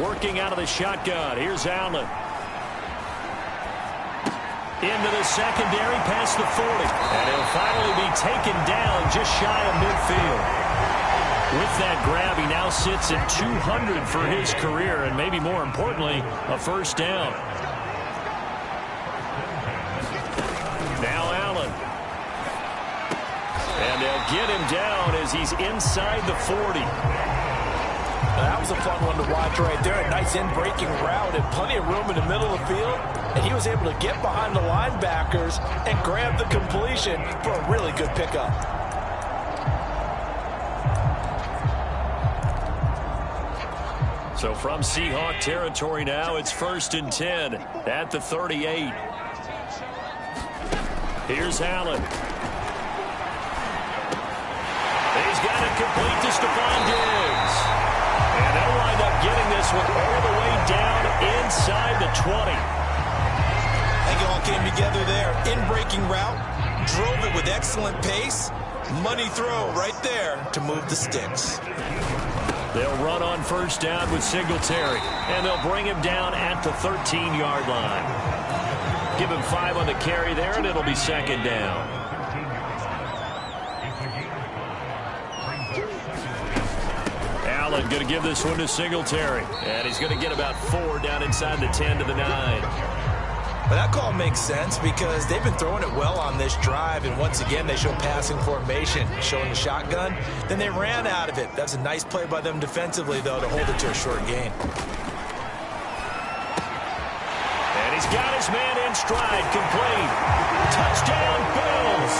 Working out of the shotgun. Here's Allen. Into the secondary, past the 40. And he'll finally be taken down just shy of midfield. With that grab, he now sits at 200 for his career, and maybe more importantly, a first down. Now Allen. And they'll get him down as he's inside the 40. That was a fun one to watch right there. A nice in-breaking route and plenty of room in the middle of the field. And he was able to get behind the linebackers and grab the completion for a really good pickup. So from Seahawk territory now, it's 1st and 10 at the 38. Here's Allen. He's got it complete to Stephon Diggs. And they'll wind up getting this one all the way down inside the 20. I think it all came together there. In-breaking route, drove it with excellent pace. Money throw right there to move the sticks. They'll run on first down with Singletary, and they'll bring him down at the 13-yard line. Give him 5 on the carry there, and it'll be 2nd down. Allen going to give this one to Singletary, and he's going to get about 4 down inside the 10 to the 9. But that call makes sense because they've been throwing it well on this drive, and once again they show passing formation, showing the shotgun. Then they ran out of it. That's a nice play by them defensively, though, to hold it to a short gain. And he's got his man in stride, complete. Touchdown, Bills.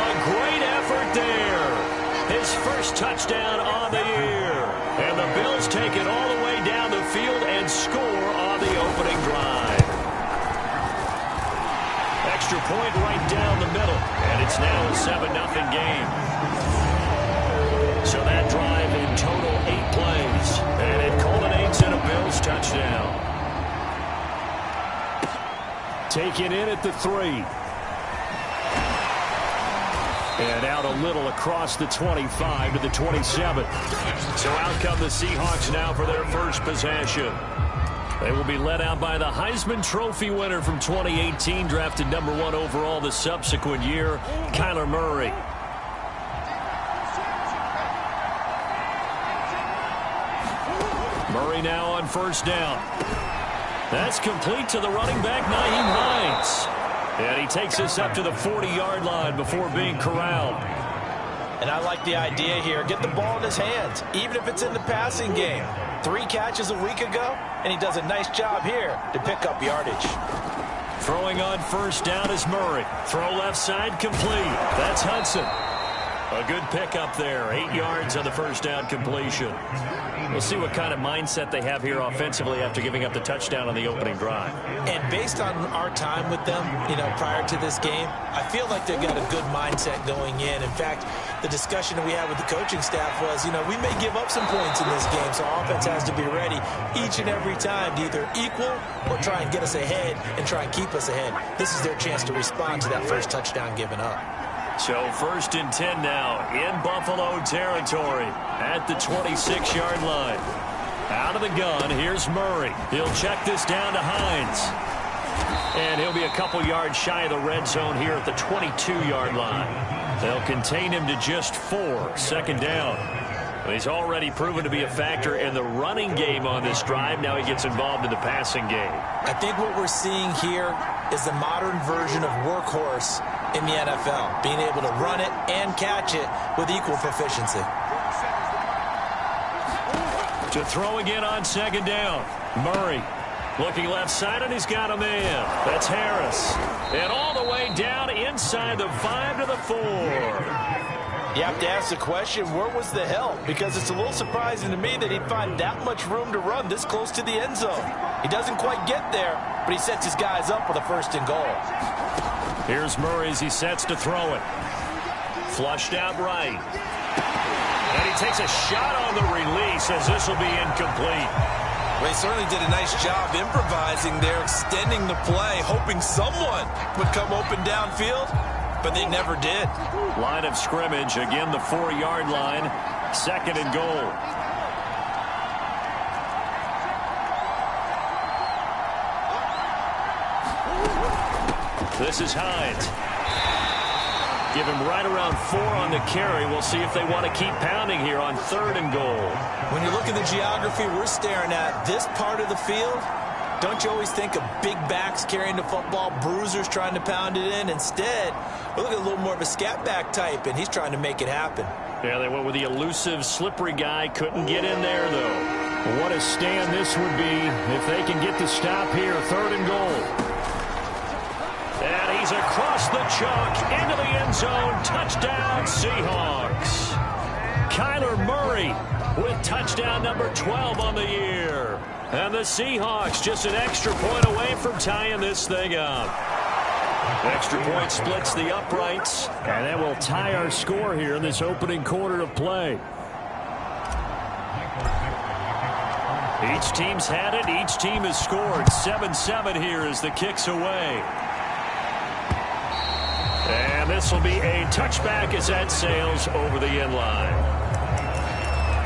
A great effort there. His first touchdown on the year. And the Bills take it all the way down the field and score on the opening drive. Extra point right down the middle, and it's now a 7-0 game. So that drive in total 8 plays, and it culminates in a Bills touchdown. Taken in at the 3. And out a little across the 25 to the 27. So out come the Seahawks now for their first possession. They will be led out by the Heisman Trophy winner from 2018, drafted #1 overall the subsequent year, Kyler Murray. Murray now on first down. That's complete to the running back, Nyheim Hines. And he takes us up to the 40-yard line before being corralled. And I like the idea here. Get the ball in his hands, even if it's in the passing game. 3 catches a week ago, and he does a nice job here to pick up yardage. Throwing on first down is Murray. Throw left side complete. That's Hudson. A good pickup there. 8 yards on the first down completion. We'll see what kind of mindset they have here offensively after giving up the touchdown on the opening drive. And based on our time with them, prior to this game, I feel like they've got a good mindset going in. In fact, the discussion that we had with the coaching staff was, we may give up some points in this game, so our offense has to be ready each and every time to either equal or try and get us ahead and try and keep us ahead. This is their chance to respond to that first touchdown given up. So 1st and 10 now in Buffalo territory at the 26-yard line. Out of the gun, here's Murray. He'll check this down to Hines. And he'll be a couple yards shy of the red zone here at the 22-yard line. They'll contain him to just 4, 2nd down. He's already proven to be a factor in the running game on this drive. Now he gets involved in the passing game. I think what we're seeing here is the modern version of workhorse in the NFL, being able to run it and catch it with equal proficiency. To throw again on 2nd down. Murray looking left side, and he's got a man. That's Harris. And all the way down inside the 5 to the 4. You have to ask the question, where was the help? Because it's a little surprising to me that he'd find that much room to run this close to the end zone. He doesn't quite get there, but he sets his guys up with a 1st and goal. Here's Murray as he sets to throw it. Flushed out right. And he takes a shot on the release as this will be incomplete. Well, he certainly did a nice job improvising there, extending the play, hoping someone would come open downfield, but they never did. Line of scrimmage, again the 4-yard line, 2nd and goal. This is Hines. Give him right around 4 on the carry. We'll see if they want to keep pounding here on 3rd and goal. When you look at the geography we're staring at, this part of the field, don't you always think of big backs carrying the football, bruisers trying to pound it in? Instead, we're looking at a little more of a scat back type, and he's trying to make it happen. Yeah, they went with the elusive, slippery guy. Couldn't get in there, though. Well, what a stand this would be if they can get the stop here. 3rd and goal. And he's across the chalk into the end zone. Touchdown, Seahawks. Kyler Murray with touchdown number 12 on the year. And the Seahawks just an extra point away from tying this thing up. Extra point splits the uprights. And that will tie our score here in this opening quarter of play. Each team's had it. Each team has scored. 7-7 here as the kick's away. And this will be a touchback as that sails over the end line.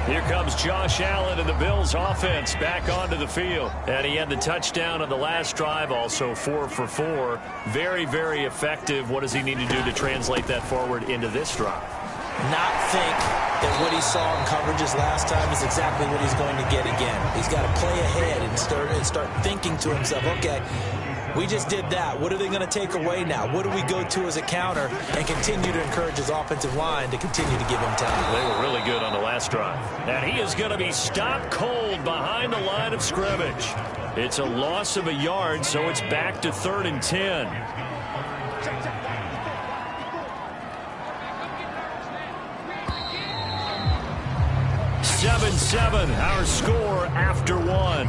Here comes Josh Allen and the Bills offense back onto the field. And he had the touchdown on the last drive, also 4 for 4. Very, very effective. What does he need to do to translate that forward into this drive? Not think that what he saw in coverages last time is exactly what he's going to get again. He's got to play ahead and start thinking to himself, okay, we just did that. What are they going to take away now? What do we go to as a counter? And continue to encourage his offensive line to continue to give him time. They were really good on the last drive. And he is going to be stopped cold behind the line of scrimmage. It's a loss of a yard, so it's back to 3rd and 10. Seven, our score after 1.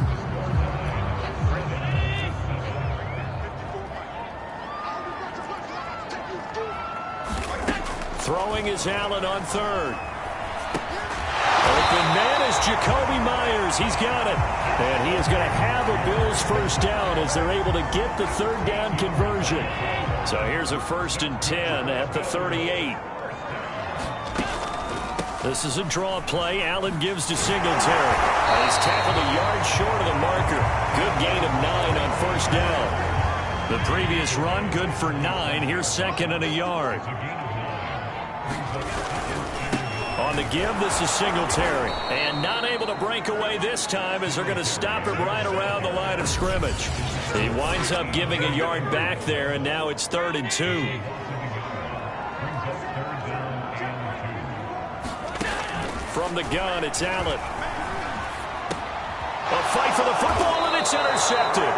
Throwing is Allen on 3rd. Open man is Jacoby Myers. He's got it. And he is going to have a Bills first down as they're able to get the 3rd down conversion. So here's a 1st and 10 at the 38. This is a draw play. Allen gives to Singletary. And he's tackled a yard short of the marker. Good gain of 9 on 1st down. The previous run, good for 9. Here's 2nd and a yard. On the give, this is Singletary. And not able to break away this time as they're going to stop him right around the line of scrimmage. He winds up giving a yard back there, and now it's 3rd and 2. From the gun, it's Allen. A fight for the football, and it's intercepted.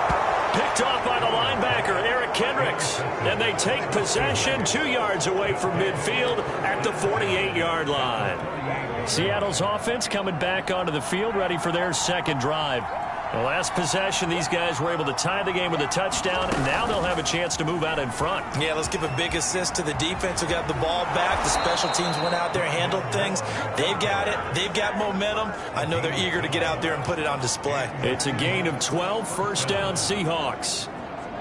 Picked off by the linebacker, Eric Kendricks. And they take possession 2 yards away from midfield at the 48-yard line. Seattle's offense coming back onto the field, ready for their 2nd drive. The last possession, these guys were able to tie the game with a touchdown, and now they'll have a chance to move out in front. Yeah, let's give a big assist to the defense who got the ball back. The special teams went out there and handled things. They've got it. They've got momentum. I know they're eager to get out there and put it on display. It's a gain of 12, 1st down Seahawks.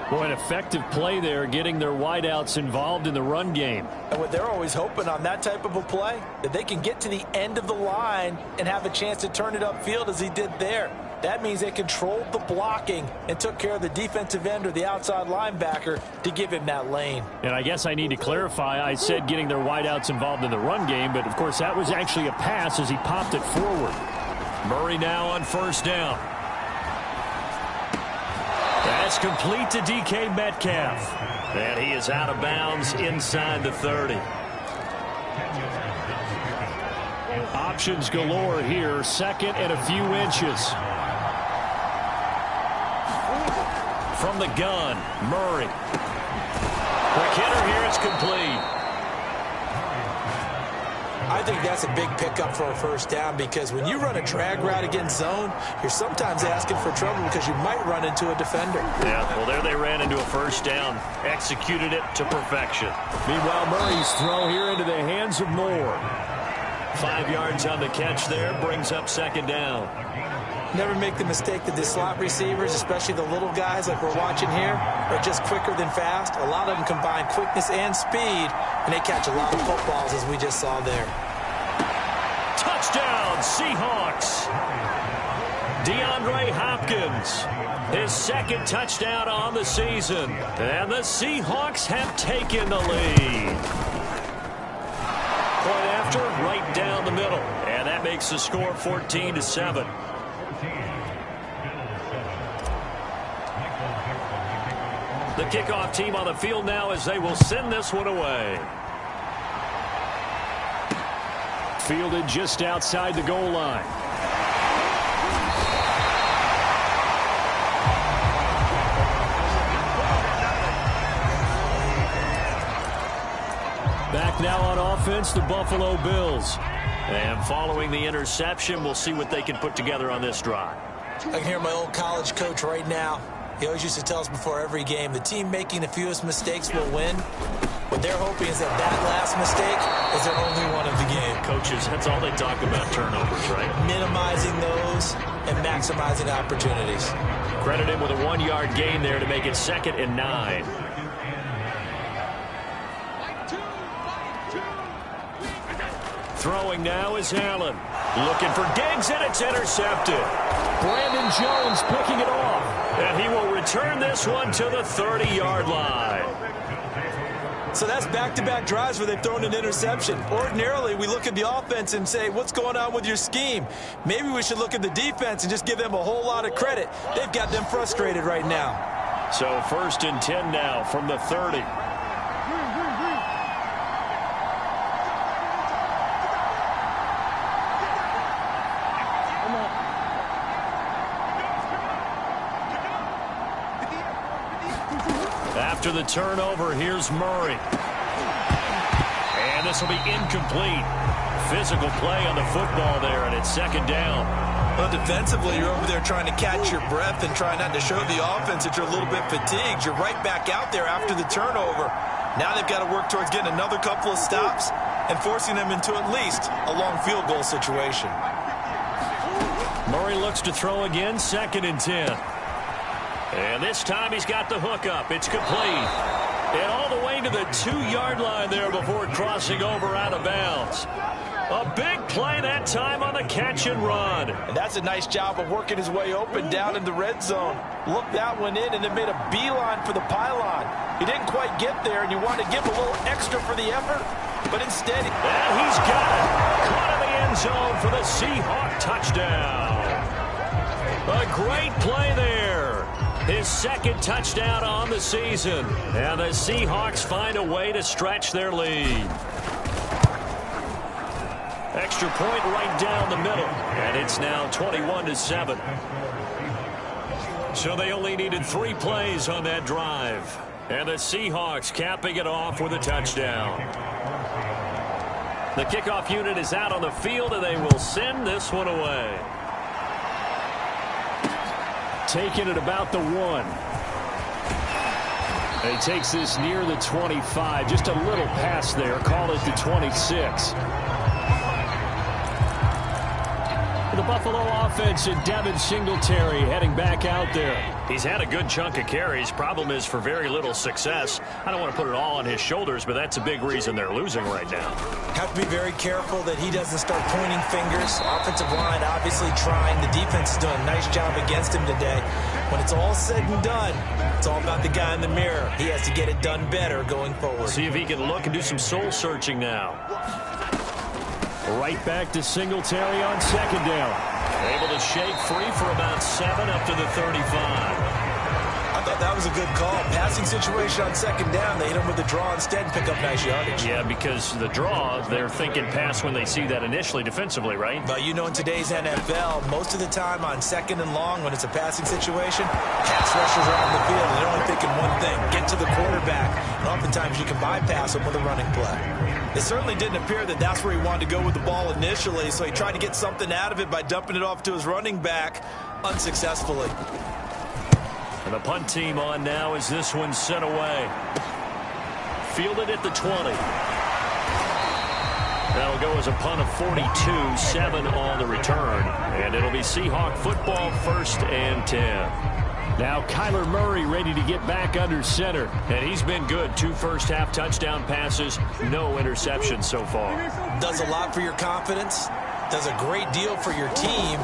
Boy, an effective play there, getting their wideouts involved in the run game. And what they're always hoping on that type of a play, that they can get to the end of the line and have a chance to turn it upfield as he did there. That means they controlled the blocking and took care of the defensive end or the outside linebacker to give him that lane. And I guess I need to clarify, I said getting their wideouts involved in the run game, but of course that was actually a pass as he popped it forward. Murray now on 1st down. That's complete to DK Metcalf. And he is out of bounds inside the 30. Options galore here. 2nd and a few inches. From the gun, Murray. Quick hitter here, it's complete. I think that's a big pickup for a 1st down because when you run a drag route against zone, you're sometimes asking for trouble because you might run into a defender. Yeah, well, there they ran into a 1st down. Executed it to perfection. Meanwhile, Murray's throw here into the hands of Moore. 5 yards on the catch there, brings up 2nd down. Never make the mistake that the slot receivers, especially the little guys like we're watching here, are just quicker than fast. A lot of them combine quickness and speed, and they catch a lot of footballs as we just saw there. Touchdown, Seahawks. DeAndre Hopkins, his second touchdown on the season. And the Seahawks have taken the lead. Point after, right down the middle. And that makes the score 14-7. The kickoff team on the field now as they will send this one away. Fielded just outside the goal line. Back now on offense, the Buffalo Bills. And following the interception, we'll see what they can put together on this drive. I can hear my old college coach right now. He always used to tell us before every game, the team making the fewest mistakes will win. What they're hoping is that that last mistake is their only one of the game. Coaches, that's all they talk about, turnovers, right? Minimizing those and maximizing opportunities. Credit him with a 1-yard gain there to make it 2nd and 9. Throwing now is Allen. Looking for Diggs, and it's intercepted. Brandon Jones picking it off. And he will return this one to the 30-yard line. So that's back-to-back drives where they've thrown an interception. Ordinarily, we look at the offense and say, what's going on with your scheme? Maybe we should look at the defense and just give them a whole lot of credit. They've got them frustrated right now. So 1st and 10 now from the 30. After the turnover, here's Murray. And this will be incomplete. Physical play on the football there, and it's 2nd down. Well, defensively, you're over there trying to catch your breath and try not to show the offense that you're a little bit fatigued. You're right back out there after the turnover. Now they've got to work towards getting another couple of stops and forcing them into at least a long field goal situation. Murray looks to throw again, 2nd and 10. And this time he's got the hook up. It's complete. And all the way to the 2-yard line there before crossing over out of bounds. A big play that time on the catch and run. And that's a nice job of working his way open down in the red zone. Looked that one in and then made a beeline for the pylon. He didn't quite get there, and you want to give a little extra for the effort, but instead... And he's got it. Caught in the end zone for the Seahawk touchdown. A great play there. His 2nd touchdown on the season. And the Seahawks find a way to stretch their lead. Extra point right down the middle. And it's now 21-7. So they only needed 3 plays on that drive. And the Seahawks capping it off with a touchdown. The kickoff unit is out on the field, and they will send this one away. Taking it about the 1. And he takes this near the 25. Just a little pass there. Call it the 26. The Buffalo offense and Devin Singletary heading back out there. He's had a good chunk of carries. Problem is for very little success. I don't want to put it all on his shoulders, but that's a big reason they're losing right now. Have to be very careful that he doesn't start pointing fingers. Offensive line obviously trying. The defense is doing a nice job against him today. When it's all said and done, it's all about the guy in the mirror. He has to get it done better going forward. See if he can look and do some soul searching now. Right back to Singletary on 2nd down. Able to shake free for about 7 up to the 35. I thought that was a good call. Passing situation on 2nd down. They hit him with the draw instead and pick up nice yardage. Yeah, because the draw, they're thinking pass when they see that initially defensively, right? But you know, in today's NFL, most of the time on 2nd and long, when it's a passing situation, pass rushers are on the field, and they're only thinking one thing, get to the quarterback. And oftentimes you can bypass them with a running play. It certainly didn't appear that that's where he wanted to go with the ball initially, so he tried to get something out of it by dumping it off to his running back unsuccessfully. And the punt team on now as this one's sent away. Fielded at the 20. That'll go as a punt of 42, 7 on the return. And it'll be Seahawk football, 1st and 10. Now Kyler Murray ready to get back under center. And he's been good. 2 first-half touchdown passes, no interceptions so far. Does a lot for your confidence. Does a great deal for your team.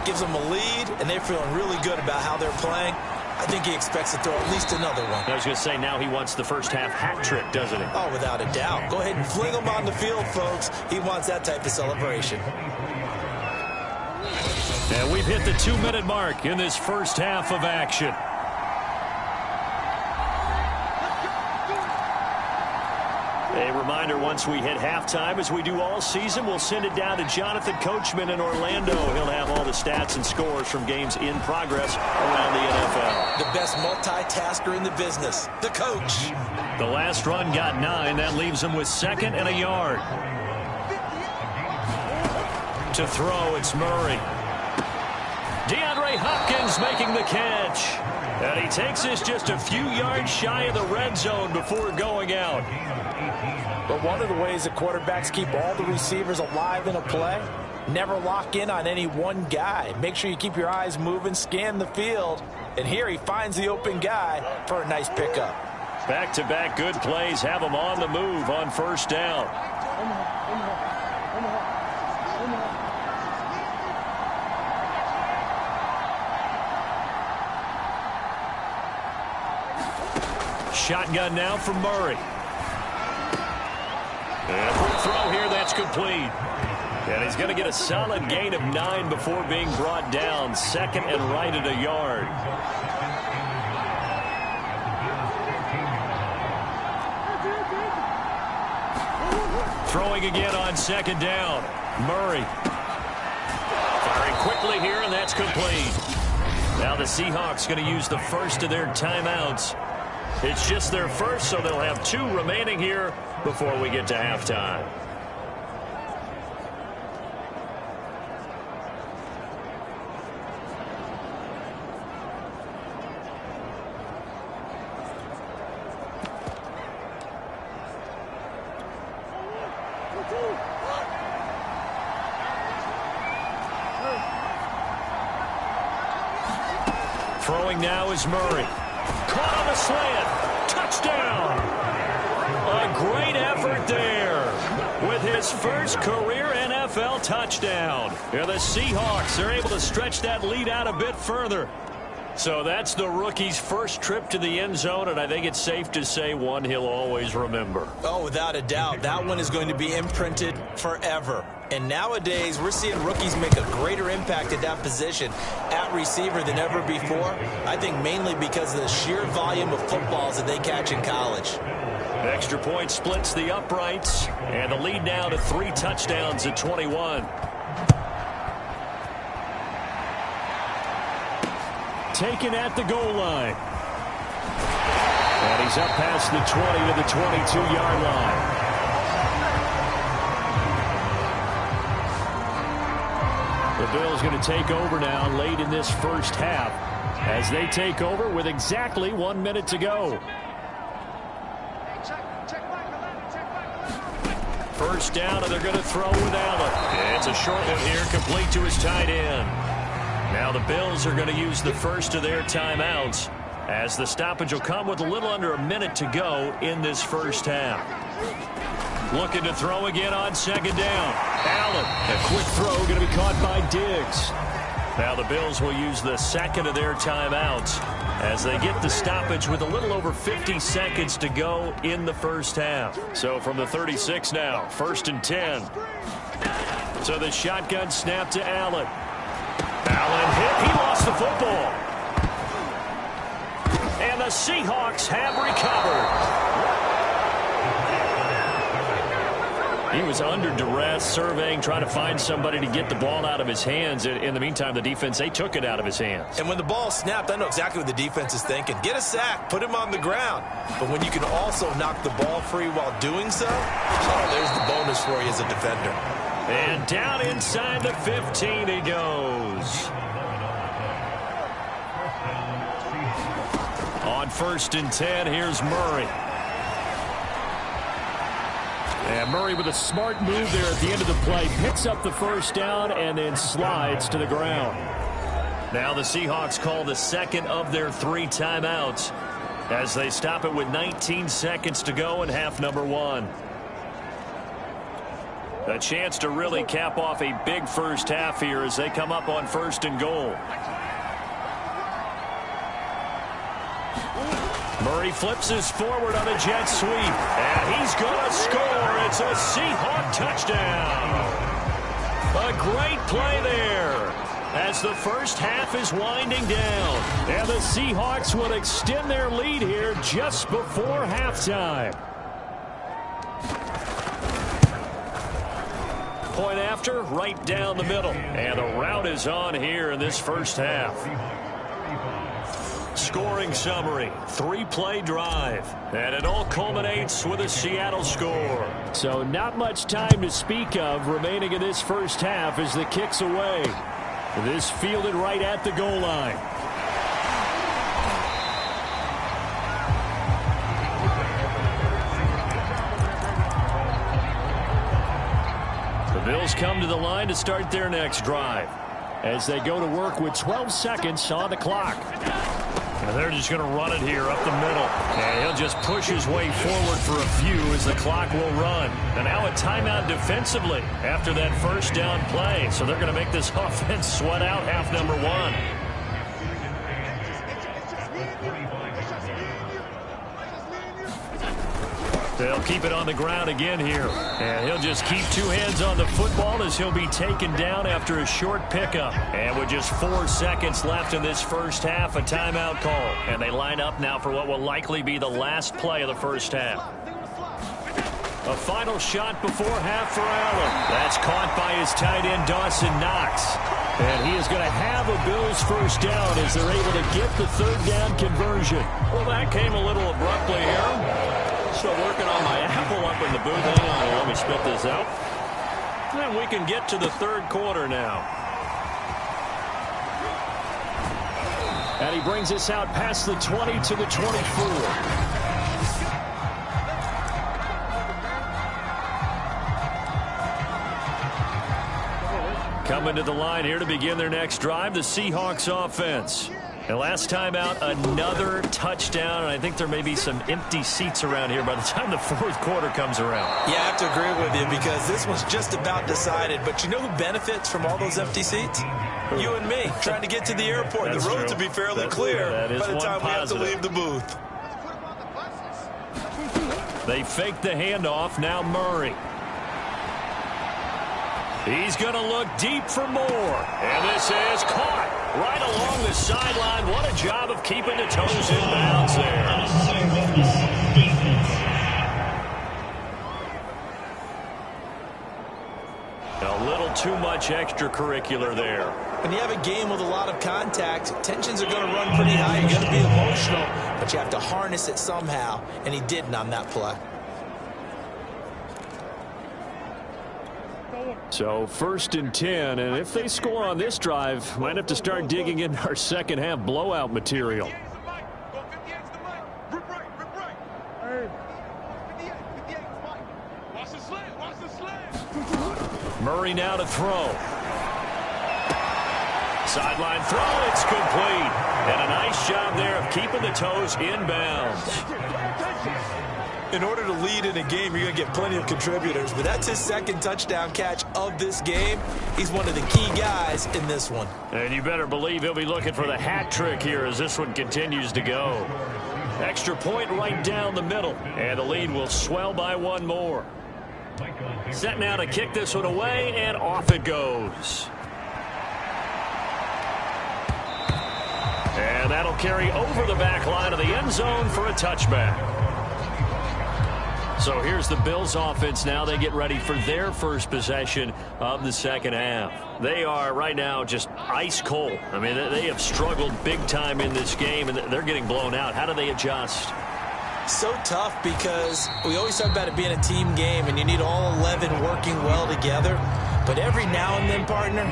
gives them a lead, and they're feeling really good about how they're playing. I think he expects to throw at least another one. I was going to say, now he wants the first half hat trick, doesn't he? Oh, without a doubt. Go ahead and fling him on the field, folks. He wants that type of celebration. And we've hit the 2-minute mark in this first half of action. A reminder, once we hit halftime, as we do all season, we'll send it down to Jonathan Coachman in Orlando. He'll have all the stats and scores from games in progress around the NFL. The best multitasker in the business, the coach. The last run got 9. That leaves him with 2nd and a yard. To throw, it's Murray. DeAndre Hopkins making the catch. And he takes this just a few yards shy of the red zone before going out. But one of the ways that quarterbacks keep all the receivers alive in a play, never lock in on any one guy. Make sure you keep your eyes moving, scan the field. And here he finds the open guy for a nice pickup. Back-to-back good plays have him on the move on first down. Shotgun now from Murray. And a quick throw here, that's complete. And he's going to get a solid gain of 9 before being brought down. 2nd and right at a yard. Throwing again on 2nd down. Murray. Firing quickly here, and that's complete. Now the Seahawks going to use the first of their timeouts. It's just their first, so they'll have 2 remaining here before we get to halftime. Throwing now is Murray. Caught on the slant. Touchdown. A great effort there with his first career NFL touchdown. Yeah, the Seahawks are able to stretch that lead out a bit further. So that's the rookie's first trip to the end zone, and I think it's safe to say one he'll always remember. Oh, without a doubt. That one is going to be imprinted forever. And nowadays, we're seeing rookies make a greater impact at that position at receiver than ever before. I think mainly because of the sheer volume of footballs that they catch in college. Extra point splits the uprights, and the lead now to 3 touchdowns at 21. Taken at the goal line. And he's up past the 20 to the 22-yard line. The Bills going to take over now late in this first half as they take over with exactly 1 minute to go. First down, and they're going to throw with Allen. It's a short one here, complete to his tight end. Now the Bills are going to use the first of their timeouts as the stoppage will come with a little under a minute to go in this first half. Looking to throw again on 2nd down. Allen, a quick throw going to be caught by Diggs. Now the Bills will use the second of their timeouts as they get the stoppage with a little over 50 seconds to go in the first half. So from the 36 now, 1st and 10. So the shotgun snap to Allen. Allen hit. He lost the football. And the Seahawks have recovered. He was under duress, surveying, trying to find somebody to get the ball out of his hands. In the meantime, the defense, they took it out of his hands. And when the ball snapped, I know exactly what the defense is thinking. Get a sack, put him on the ground. But when you can also knock the ball free while doing so, oh, there's the bonus for you as a defender. And down inside the 15 he goes. On 1st and 10, here's Murray. And Murray with a smart move there at the end of the play. Picks up the first down and then slides to the ground. Now the Seahawks call the second of their 3 timeouts as they stop it with 19 seconds to go in half number 1. A chance to really cap off a big first half here as they come up on 1st and goal. Murray flips this forward on a jet sweep, and he's going to score. It's a Seahawk touchdown. A great play there as the first half is winding down, and the Seahawks will extend their lead here just before halftime. Point after, right down the middle, and the route is on here in this first half. Scoring summary, 3-play drive, and it all culminates with a Seattle score. So not much time to speak of remaining in this first half as the kick's away. This fielded right at the goal line. The Bills come to the line to start their next drive as they go to work with 12 seconds on the clock. And they're just going to run it here up the middle. And he'll just push his way forward for a few as the clock will run. And now a timeout defensively after that first down play. So they're going to make this offense sweat out half number 1. They'll keep it on the ground again here. And he'll just keep 2 hands on the football as he'll be taken down after a short pickup. And with just 4 seconds left in this first half, a timeout call. And they line up now for what will likely be the last play of the first half. A final shot before half for Allen. That's caught by his tight end, Dawson Knox. And he is going to have a Bills first down as they're able to get the 3rd down conversion. Well, that came a little abruptly here. So working on my apple up in the booth. Hang on here, let me spit this out. And we can get to the 3rd quarter now. And he brings us out past the 20 to the 24. Coming to the line here to begin their next drive, the Seahawks offense. And last time out, another touchdown, and I think there may be some empty seats around here by the time the 4th quarter comes around. Yeah, I have to agree with you because this one's just about decided. But you know who benefits from all those empty seats? You and me, trying to get to the airport. That's the roads true. will be fairly clear by the time we have to leave the booth. They fake the handoff, now Murray. He's going to look deep for more. And this is caught right along the sideline. What a job of keeping the toes in bounds there. A little too much extracurricular there. When you have a game with a lot of contact, tensions are going to run pretty high. You're going to be emotional, but you have to harness it somehow, and he didn't on that play. So 1st and 10, and if they score on this drive, might have to start digging in our second half blowout material. Murray now to throw. Sideline throw, it's complete. And a nice job there of keeping the toes inbounds. In order to lead in a game, you're going to get plenty of contributors, but that's his 2nd touchdown catch of this game. He's one of the key guys in this one. And you better believe he'll be looking for the hat trick here as this one continues to go. Extra point right down the middle, and the lead will swell by 1 more. Set now to kick this one away, and off it goes. And that'll carry over the back line of the end zone for a touchback. So here's the Bills offense now. They get ready for their first possession of the second half. They are right now just ice cold. I mean, they have struggled big time in this game, and they're getting blown out. How do they adjust? So tough because we always talk about it being a team game, and you need all 11 working well together. But every now and then, partner,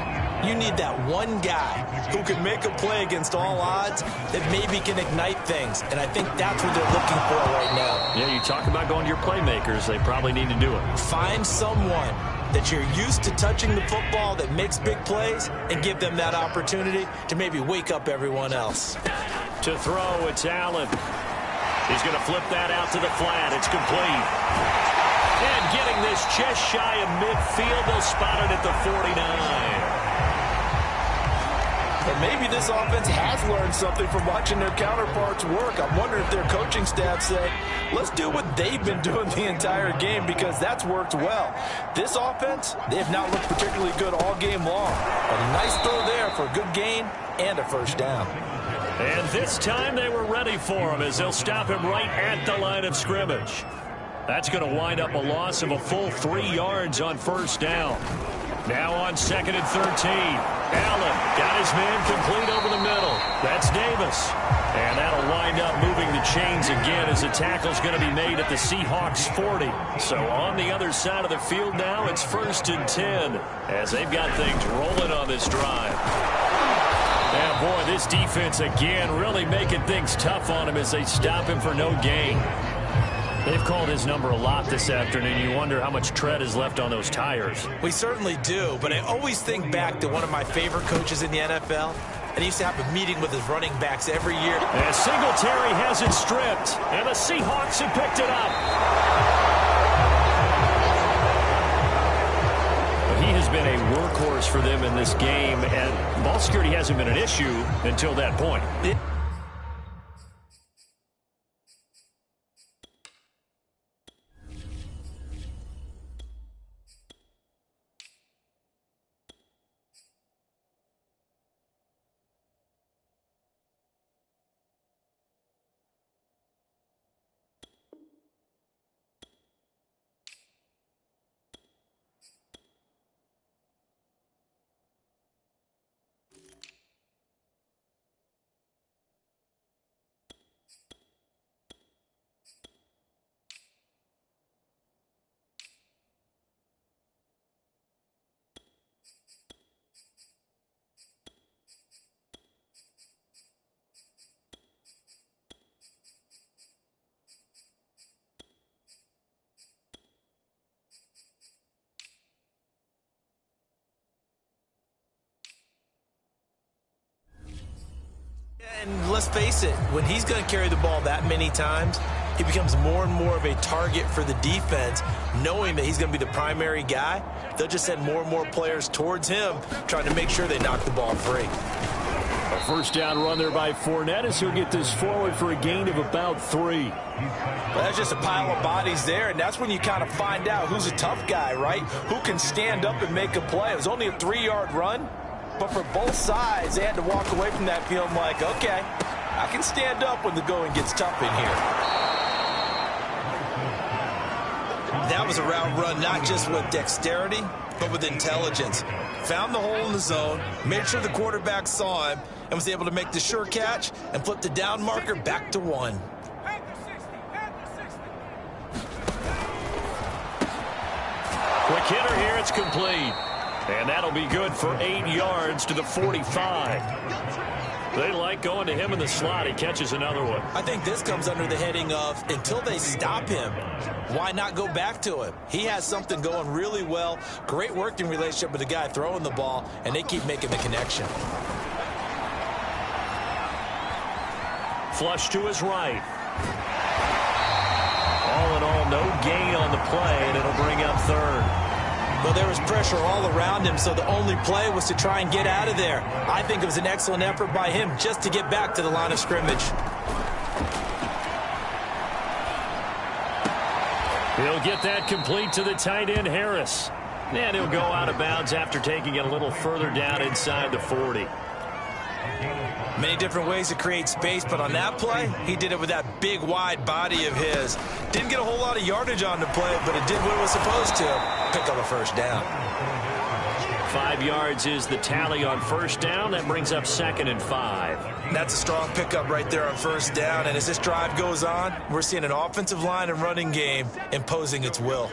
you need that one guy who can make a play against all odds that maybe can ignite things. And I think that's what they're looking for right now. Yeah, you talk about going to your playmakers. They probably need to do it. Find someone that you're used to touching the football that makes big plays and give them that opportunity to maybe wake up everyone else. To throw, it's Allen. He's going to flip that out to the flat. It's complete. And getting this just shy of midfield, they'll spot it at the 49. And maybe this offense has learned something from watching their counterparts work. I'm wondering if their coaching staff said, let's do what they've been doing the entire game because that's worked well. This offense, they have not looked particularly good all game long. But a nice throw there for a good gain and a first down. And this time they were ready for him as they'll stop him right at the line of scrimmage. That's going to wind up a loss of a full 3 yards on first down. Now on 2nd and 13. Allen got his man complete over the middle. That's Davis. And that'll wind up moving the chains again as the tackle's going to be made at the Seahawks 40. So on the other side of the field now, it's 1st and 10 as they've got things rolling on this drive. And boy, this defense again really making things tough on him as they stop him for no gain. They've called his number a lot this afternoon. You wonder how much tread is left on those tires. We certainly do, but I always think back to one of my favorite coaches in the NFL. And he used to have a meeting with his running backs every year. And Singletary has it stripped, and the Seahawks have picked it up. He has been a workhorse for them in this game, and ball security hasn't been an issue until that point. And let's face it, when he's going to carry the ball that many times, he becomes more and more of a target for the defense, knowing that he's going to be the primary guy. They'll just send more and more players towards him, trying to make sure they knock the ball free. A first down run there by Fournette as he'll get this forward for a gain of about 3. Well, that's just a pile of bodies there, and that's when you kind of find out who's a tough guy, right? Who can stand up and make a play. It was only a 3-yard run, but for both sides, they had to walk away from that feeling like, okay, I can stand up when the going gets tough in here. That was a route run not just with dexterity, but with intelligence. Found the hole in the zone, made sure the quarterback saw him, and was able to make the sure catch and flip the down marker back to 1. Quick hitter here, it's complete. And that'll be good for 8 yards to the 45. They like going to him in the slot. He catches another one. I think this comes under the heading of until they stop him, why not go back to him? He has something going really well. Great working relationship with the guy throwing the ball, and they keep making the connection. Flush to his right. All in all, no gain on the play, and it'll bring up 3rd. Well, there was pressure all around him, so the only play was to try and get out of there. I think it was an excellent effort by him just to get back to the line of scrimmage. He'll get that complete to the tight end, Harris. And he'll go out of bounds after taking it a little further down inside the 40. Many different ways to create space, but on that play, he did it with that big, wide body of his. Didn't get a whole lot of yardage on the play, but it did what it was supposed to. Pick up a first down. 5 yards is the tally on first down. That brings up 2nd and 5. That's a strong pickup right there on first down, and as this drive goes on, we're seeing an offensive line and running game imposing its will.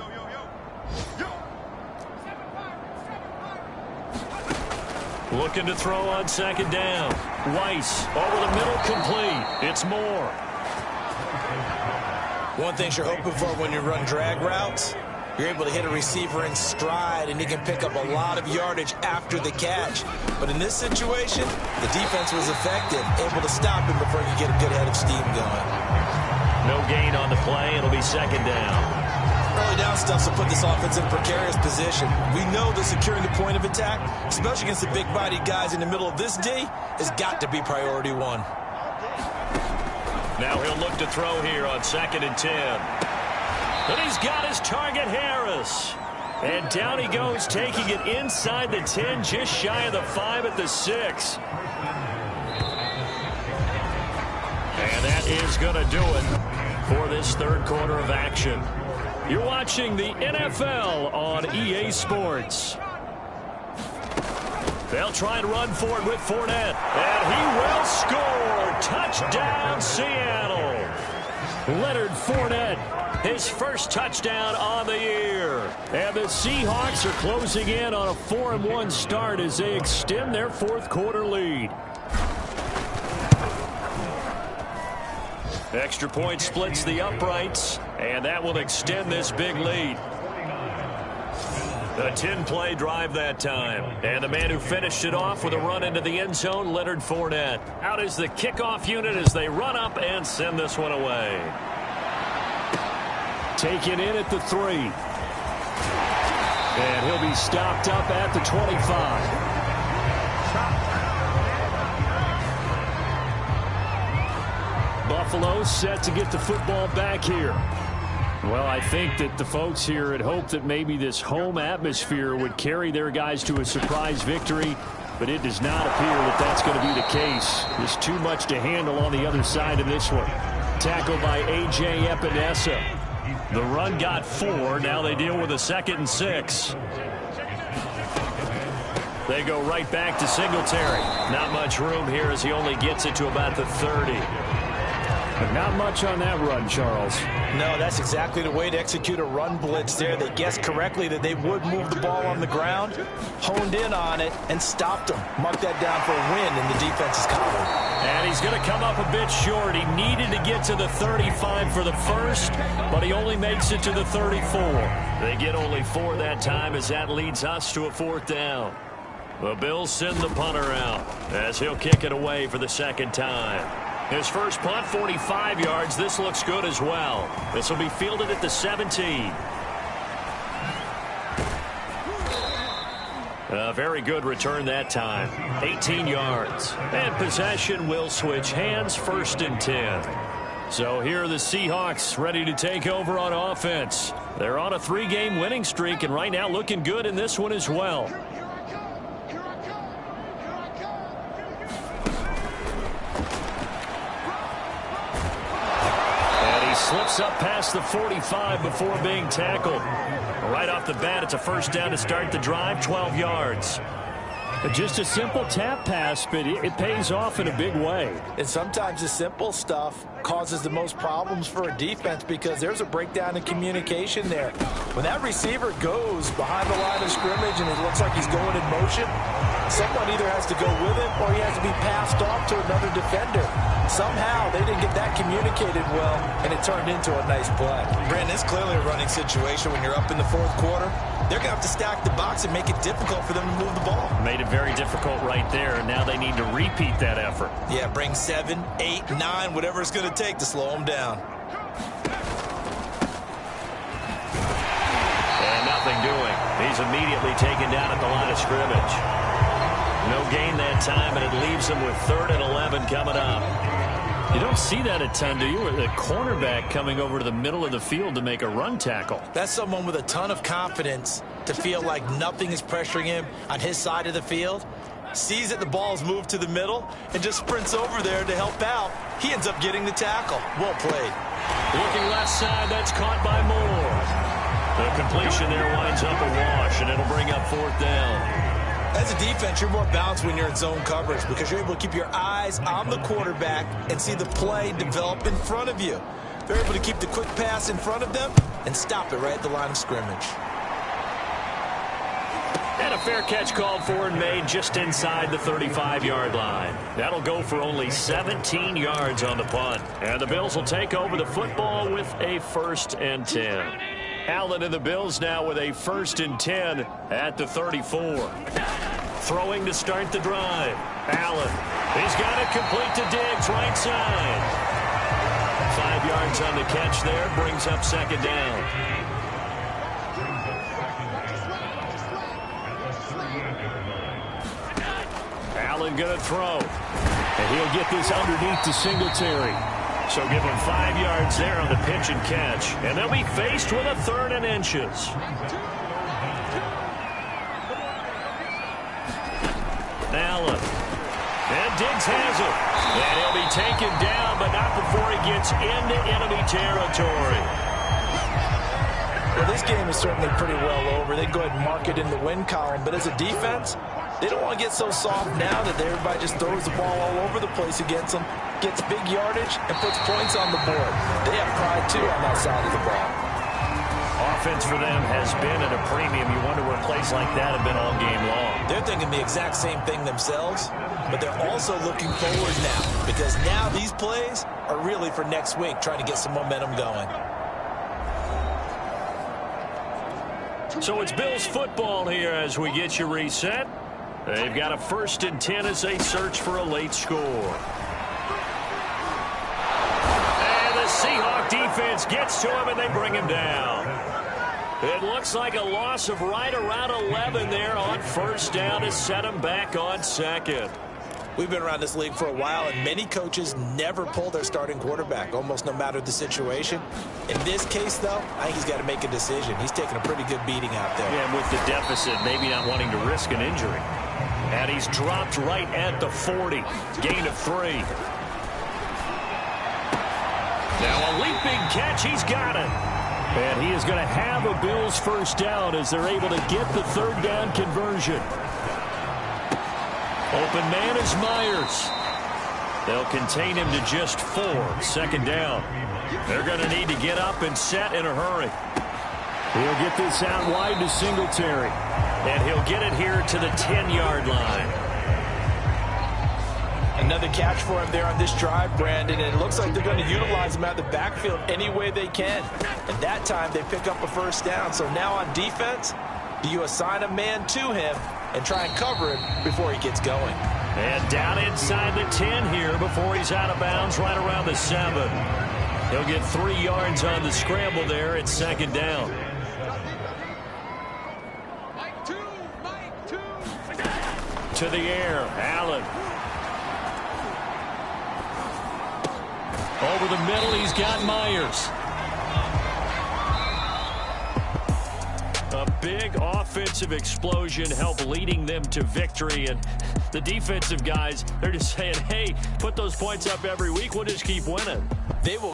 Looking to throw on 2nd down. Weiss over the middle, complete. It's Moore. One thing you're hoping for when you run drag routes, you're able to hit a receiver in stride, and he can pick up a lot of yardage after the catch. But in this situation, the defense was effective, able to stop him before he could get a good head of steam going. No gain on the play. It'll be 2nd down. early down stuff will put this offense in a precarious position. We know that securing the point of attack, especially against the big-bodied guys in the middle of this D, has got to be priority one. Now he'll look to throw here on 2nd and 10. And he's got his target, Harris. And down he goes, taking it inside the 10, just shy of the 5 at the 6. And that is going to do it for this third quarter of action. You're watching the NFL on EA Sports. They'll try and run for it with Fournette. And he will score. Touchdown, Seattle. Leonard Fournette, his first touchdown on the year. And the Seahawks are closing in on a 4-1 start as they extend their fourth quarter lead. Extra point splits the uprights, and that will extend this big lead. A 10-play drive that time. And the man who finished it off with a run into the end zone, Leonard Fournette. Out is the kickoff unit as they run up and send this one away. Taken in at the 3. And he'll be stopped up at the 25. Buffalo set to get the football back here. Well, I think that the folks here had hoped that maybe this home atmosphere would carry their guys to a surprise victory, but it does not appear that that's going to be the case. There's too much to handle on the other side of this one. Tackled by A.J. Epinesa. The run got 4. Now they deal with a 2nd and 6. They go right back to Singletary. Not much room here as he only gets it to about the 30. But not much on that run, Charles. No, that's exactly the way to execute a run blitz there. They guessed correctly that they would move the ball on the ground, honed in on it, and stopped them. Marked that down for a win in the defense's column. And he's going to come up a bit short. He needed to get to the 35 for the first, but he only makes it to the 34. They get only 4 that time as that leads us to a 4th down. The Bills send the punter out as he'll kick it away for the 2nd time. His first punt, 45 yards. This looks good as well. This will be fielded at the 17. A very good return that time. 18 yards. And possession will switch hands, 1st and 10. So here are the Seahawks ready to take over on offense. They're on a 3-game winning streak and right now looking good in this one as well. Slips up past the 45 before being tackled. Right off the bat, it's a 1st down to start the drive, 12 yards. Just a simple tap pass, but it pays off in a big way. And sometimes the simple stuff causes the most problems for a defense because there's a breakdown in communication there. When that receiver goes behind the line of scrimmage and it looks like he's going in motion, someone either has to go with him or he has to be passed off to another defender. Somehow they didn't get that communicated well, and it turned into a nice play. Brandon, it's clearly a running situation when you're up in the 4th quarter. They're going to have to stack the box and make it difficult for them to move the ball. Made it very difficult right there, and now they need to repeat that effort. Yeah, bring 7, 8, 9, whatever it's going to take to slow them down. And nothing doing. He's immediately taken down at the line of scrimmage. No gain that time, and it leaves him with 3rd and 11 coming up. You don't see that a ton, do you? The cornerback coming over to the middle of the field to make a run tackle. That's someone with a ton of confidence to feel like nothing is pressuring him on his side of the field. Sees that the ball's moved to the middle and just sprints over there to help out. He ends up getting the tackle. Well played. Looking left side, that's caught by Moore. The completion there winds up a wash, and it'll bring up 4th down. As a defense, you're more balanced when you're in zone coverage because you're able to keep your eyes on the quarterback and see the play develop in front of you. They're able to keep the quick pass in front of them and stop it right at the line of scrimmage. And a fair catch called for and made just inside the 35-yard line. That'll go for only 17 yards on the punt. And the Bills will take over the football with a 1st and 10. Allen and the Bills now with a 1st and 10 at the 34. Throwing to start the drive. Allen. He's got it complete to Diggs, right side. 5 yards on the catch there. Brings up 2nd down. Allen going to throw. And he'll get this underneath to Singletary. So give him 5 yards there on the pitch and catch. And they'll be faced with a 3rd and inches. Allen. And Diggs has it. And he'll be taken down, but not before he gets into enemy territory. Well, this game is certainly pretty well over. They go ahead and mark it in the win column. But as a defense, they don't want to get so soft now that everybody just throws the ball all over the place against them, gets big yardage, and puts points on the board. They have pride, too, on that side of the ball. Offense for them has been at a premium. You wonder what plays like that have been all game long. They're thinking the exact same thing themselves, but they're also looking forward now because now these plays are really for next week, trying to get some momentum going. So it's Bills football here as we get you reset. They've got a 1st and 10 as they search for a late score. And the Seahawks defense gets to him and they bring him down. It looks like a loss of right around 11 there on 1st down to set him back on 2nd. We've been around this league for a while, and many coaches never pull their starting quarterback, almost no matter the situation. In this case, though, I think he's got to make a decision. He's taking a pretty good beating out there. Yeah, and with the deficit, maybe not wanting to risk an injury. And he's dropped right at the 40. Gain of 3. Now a leaping catch. He's got it. And he is going to have a Bills 1st down as they're able to get the 3rd down conversion. Open man is Myers. They'll contain him to just 4. 2nd down. They're going to need to get up and set in a hurry. He'll get this out wide to Singletary. And he'll get it here to the 10-yard line. Another catch for him there on this drive, Brandon, and it looks like they're going to utilize him out of the backfield any way they can. And that time they pick up a 1st down. So now on defense, do you assign a man to him and try and cover him before he gets going? And down inside the 10 here before he's out of bounds right around the 7. He'll get 3 yards on the scramble there at 2nd down. To the air, Allen. Over the middle, he's got Myers. A big offensive explosion helped leading them to victory. And the defensive guys, they're just saying, hey, put those points up every week. We'll just keep winning. They will